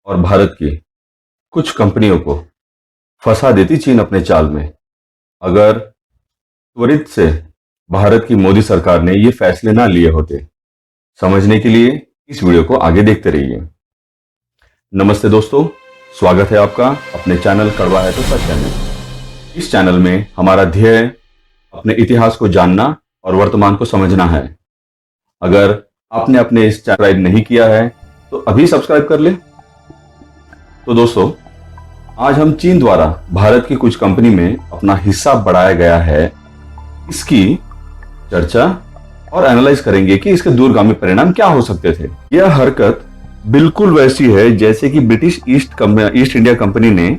और भारत की कुछ कंपनियों को फंसा देती चीन अपने जाल में, अगर त्वरित से भारत की मोदी सरकार ने ये फैसले ना लिए होते। समझने के लिए इस वीडियो को आगे देखते रहिए। नमस्ते दोस्तों, स्वागत है आपका अपने चैनल कड़वा है तो सच में। इस चैनल में हमारा ध्येय अपने इतिहास को जानना और वर्तमान को समझना है। अगर आपने अपने इस चैनल सब्सक्राइब नहीं किया है तो अभी सब्सक्राइब कर ले। तो दोस्तों, आज हम चीन द्वारा भारत की कुछ कंपनी में अपना हिस्सा बढ़ाया गया है, इसकी चर्चा और एनालाइज करेंगे कि इसके दूरगामी परिणाम क्या हो सकते थे। यह हरकत बिल्कुल वैसी है जैसे कि ब्रिटिश ईस्ट इंडिया कंपनी ने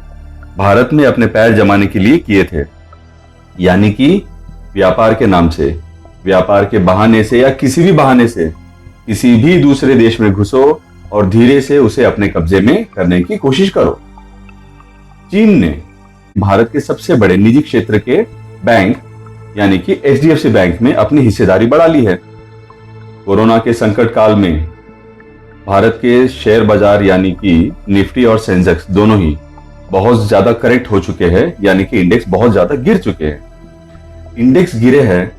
भारत में अपने पैर जमाने के लिए किए थे, यानी कि व्यापार के नाम से, व्यापार के बहाने से या किसी भी बहाने से किसी भी दूसरे देश में घुसो और धीरे से उसे अपने कब्जे में करने की कोशिश करो। चीन ने भारत के सबसे बड़े निजी क्षेत्र के बैंक यानी कि एचडीएफसी बैंक में अपनी हिस्सेदारी बढ़ा ली है। कोरोना के संकट काल में भारत के शेयर बाजार यानी कि निफ्टी और सेंसेक्स दोनों ही बहुत ज्यादा करेक्ट हो चुके हैं, यानी कि इंडेक्स बहुत ज्यादा गिर चुके हैं। इंडेक्स गिरे हैं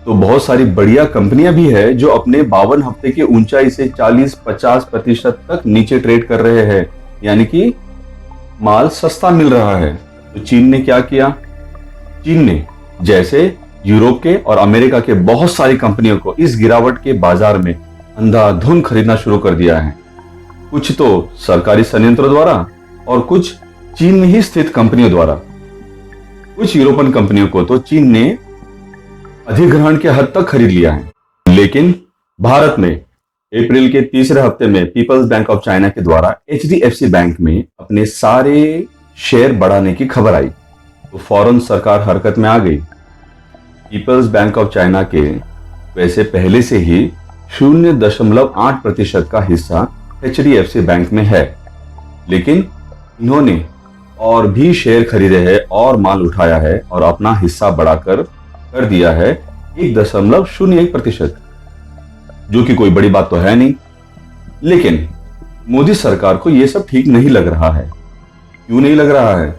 तो बहुत सारी बढ़िया कंपनियां भी है जो अपने 52 हफ्ते की ऊंचाई से 40-50% तक नीचे ट्रेड कर रहे हैं, यानी कि माल सस्ता मिल रहा है। तो चीन ने क्या किया? चीन ने जैसे यूरोप के और अमेरिका के बहुत सारी कंपनियों को इस गिरावट के बाजार में अंधाधुंध खरीदना शुरू कर दिया है। कुछ तो सरकारी संयंत्रों द्वारा और कुछ चीन में ही स्थित कंपनियों द्वारा। कुछ यूरोपियन कंपनियों को तो चीन ने अधिग्रहण के हद तक खरीद लिया है। लेकिन भारत में अप्रैल के तीसरे हफ्ते में पीपल्स बैंक ऑफ चाइना के द्वारा एचडीएफसी बैंक में अपने सारे शेयर बढ़ाने की खबर आई तो फौरन सरकार हरकत में आ गई। पीपल्स बैंक ऑफ चाइना के वैसे पहले से ही 0.8% का हिस्सा एचडीएफसी बैंक में है, लेकिन इन्होंने और भी शेयर खरीदे हैं और माल उठाया है और अपना हिस्सा बढ़ाकर कर दिया है 1.01%, जो कि कोई बड़ी बात तो है नहीं। लेकिन मोदी सरकार को यह सब ठीक नहीं लग रहा है। क्यों नहीं लग रहा है,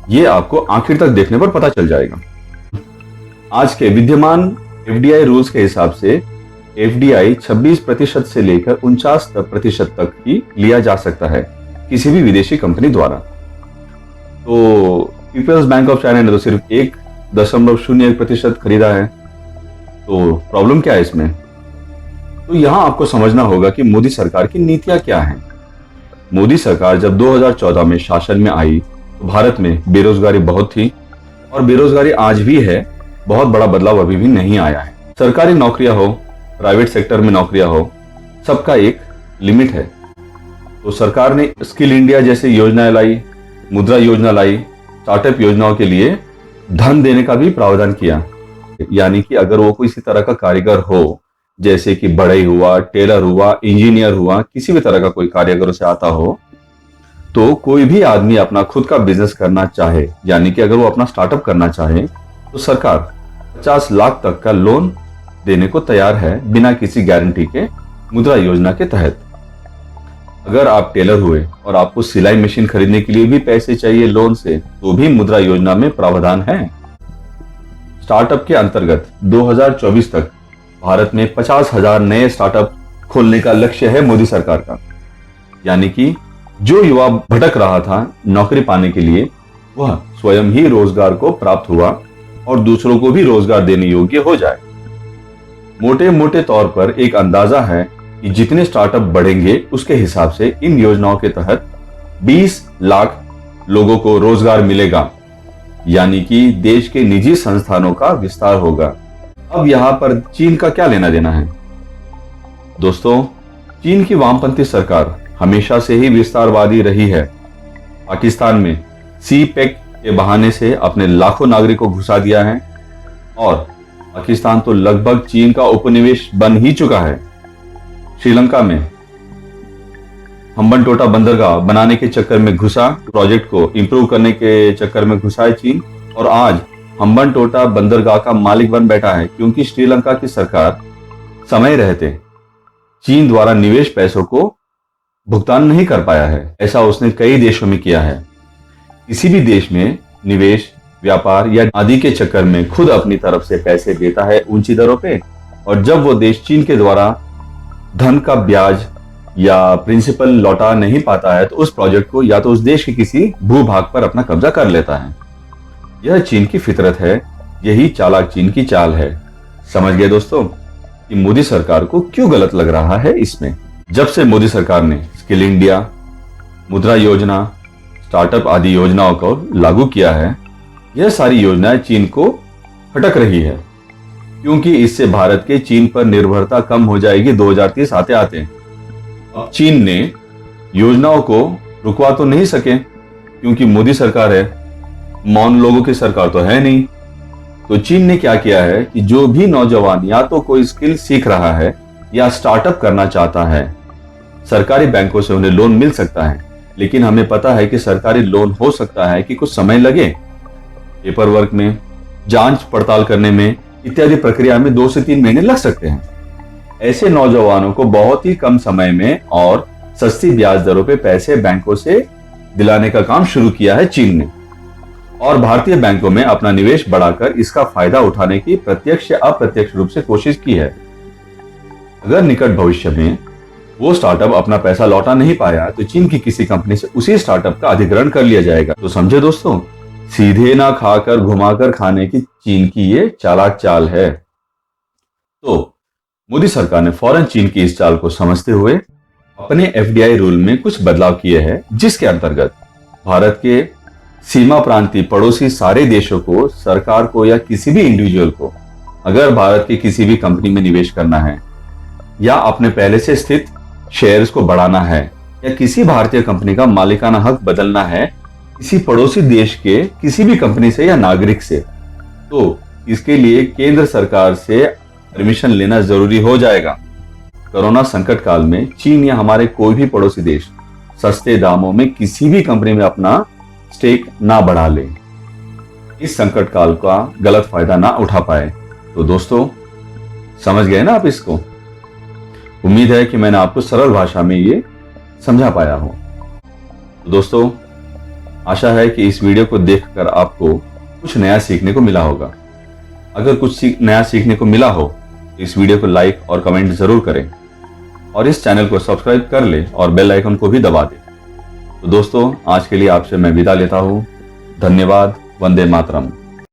यह आपको आखिर तक देखने पर पता चल जाएगा। आज के विद्यमान एफडीआई रूल्स के हिसाब से एफडीआई 26% से लेकर 49% तक ही लिया जा सकता है किसी भी विदेशी कंपनी द्वारा। तो पीपल्स बैंक ऑफ चाइना ने तो सिर्फ 1.01% खरीदा है। तो प्रॉब्लम क्या है इसमें? तो यहां आपको समझना होगा कि मोदी सरकार की नीतियां क्या हैं। मोदी सरकार जब 2014 में शासन में आई तो भारत में बेरोजगारी बहुत थी और बेरोजगारी आज भी है, बहुत बड़ा बदलाव अभी भी नहीं आया है। सरकारी नौकरियां हो, प्राइवेट सेक्टर में नौकरियां हो, सबका एक लिमिट है। तो सरकार ने स्किल इंडिया जैसे योजनाएं लाई, मुद्रा योजना लाई, स्टार्टअप योजनाओं के लिए धन देने का भी प्रावधान किया, यानी कि अगर वो किसी तरह का कारीगर हो, जैसे कि बढ़ई हुआ, टेलर हुआ, इंजीनियर हुआ, किसी भी तरह का कोई कारीगर से आता हो, तो कोई भी आदमी अपना खुद का बिजनेस करना चाहे, यानी कि अगर वो अपना स्टार्टअप करना चाहे तो सरकार 50 लाख तक का लोन देने को तैयार है बिना किसी गारंटी के, मुद्रा योजना के तहत। अगर आप टेलर हुए और आपको सिलाई मशीन खरीदने के लिए भी पैसे चाहिए लोन से, तो भी मुद्रा योजना में प्रावधान है। स्टार्टअप के अंतर्गत 2024 तक भारत में 50,000 नए स्टार्टअप खोलने का लक्ष्य है मोदी सरकार का, यानी कि जो युवा भटक रहा था नौकरी पाने के लिए, वह स्वयं ही रोजगार को प्राप्त हुआ और दूसरों को भी रोजगार देने योग्य हो जाए। मोटे मोटे तौर पर एक अंदाजा है कि जितने स्टार्टअप बढ़ेंगे उसके हिसाब से इन योजनाओं के तहत 20 लाख लोगों को रोजगार मिलेगा, यानी कि देश के निजी संस्थानों का विस्तार होगा। अब यहां पर चीन का क्या लेना देना है? दोस्तों, चीन की वामपंथी सरकार हमेशा से ही विस्तारवादी रही है। पाकिस्तान में सी पैक के बहाने से अपने लाखों नागरिकों को घुसा दिया है और पाकिस्तान तो लगभग चीन का उपनिवेश बन ही चुका है। श्रीलंका में हम्बनटोटा बंदरगाह बनाने के चक्कर में घुसा, प्रोजेक्ट को इंप्रूव करने के चक्कर में घुसा है चीन, और आज हम्बनटोटा बंदरगाह का मालिक बन बैठा है, क्योंकि श्रीलंका की सरकार समय रहते चीन द्वारा निवेश पैसों को भुगतान नहीं कर पाया है। ऐसा उसने कई देशों में किया है। किसी भी देश में निवेश, व्यापार या आदि के चक्कर में खुद अपनी तरफ से पैसे देता है ऊंची दरों पे, और जब वो देश चीन के द्वारा धन का ब्याज या प्रिंसिपल लौटा नहीं पाता है तो उस प्रोजेक्ट को या तो उस देश के किसी भूभाग पर अपना कब्जा कर लेता है। यह चीन की फितरत है, यही चालाक चीन की चाल है। समझ गए दोस्तों कि मोदी सरकार को क्यों गलत लग रहा है इसमें। जब से मोदी सरकार ने स्किल इंडिया, मुद्रा योजना, स्टार्टअप आदि योजनाओं को लागू किया है, यह सारी योजनाएं चीन को खटक रही है, क्योंकि इससे भारत के चीन पर निर्भरता कम हो जाएगी 2030 आते आते। अब चीन ने योजनाओं को रुकवा तो नहीं सके, क्योंकि मोदी सरकार है, मौन लोगों की सरकार तो है नहीं। तो चीन ने क्या किया है कि जो भी नौजवान या तो कोई स्किल सीख रहा है या स्टार्टअप करना चाहता है, सरकारी बैंकों से उन्हें लोन मिल सकता है। लेकिन हमें पता है कि सरकारी लोन हो सकता है कि कुछ समय लगे, पेपर वर्क में, जांच पड़ताल करने में, इत्यादि प्रक्रिया में 2 से 3 महीने लग सकते हैं। ऐसे नौजवानों को बहुत ही कम समय में और सस्ती ब्याज दरों पे पैसे बैंकों से दिलाने का काम शुरू किया है चीन ने, और भारतीय बैंकों में अपना निवेश बढ़ाकर इसका फायदा उठाने की प्रत्यक्ष या अप्रत्यक्ष रूप से कोशिश की है। अगर निकट भविष्य में वो स्टार्टअप अपना पैसा लौटा नहीं पाया तो चीन की किसी कंपनी से उसी स्टार्टअप का अधिग्रहण कर लिया जाएगा। तो समझे दोस्तों, सीधे ना खाकर घुमाकर खाने की चीन की ये चालाक चाल है। तो मोदी सरकार ने फौरन चीन की इस चाल को समझते हुए अपने एफडीआई रूल में कुछ बदलाव किए हैं, जिसके अंतर्गत भारत के सीमा प्रांतीय पड़ोसी सारे देशों को, सरकार को या किसी भी इंडिविजुअल को अगर भारत की किसी भी कंपनी में निवेश करना है या अपने पहले से स्थित शेयर्स को बढ़ाना है या किसी भारतीय कंपनी का मालिकाना हक बदलना है किसी पड़ोसी देश के किसी भी कंपनी से या नागरिक से, तो इसके लिए केंद्र सरकार से परमिशन लेना जरूरी हो जाएगा। कोरोना संकट काल में चीन या हमारे कोई भी पड़ोसी देश सस्ते दामों में किसी भी कंपनी में अपना स्टेक ना बढ़ा ले, इस संकट काल का गलत फायदा ना उठा पाए। तो दोस्तों समझ गए ना आप इसको। उम्मीद है कि मैंने आपको सरल भाषा में ये समझा पाया हो। तो दोस्तों आशा है कि इस वीडियो को देखकर आपको कुछ नया सीखने को मिला होगा। अगर कुछ नया सीखने को मिला हो तो इस वीडियो को लाइक और कमेंट जरूर करें और इस चैनल को सब्सक्राइब कर ले और बेल आइकन को भी दबा दें। तो दोस्तों आज के लिए आपसे मैं विदा लेता हूं। धन्यवाद। वंदे मातरम।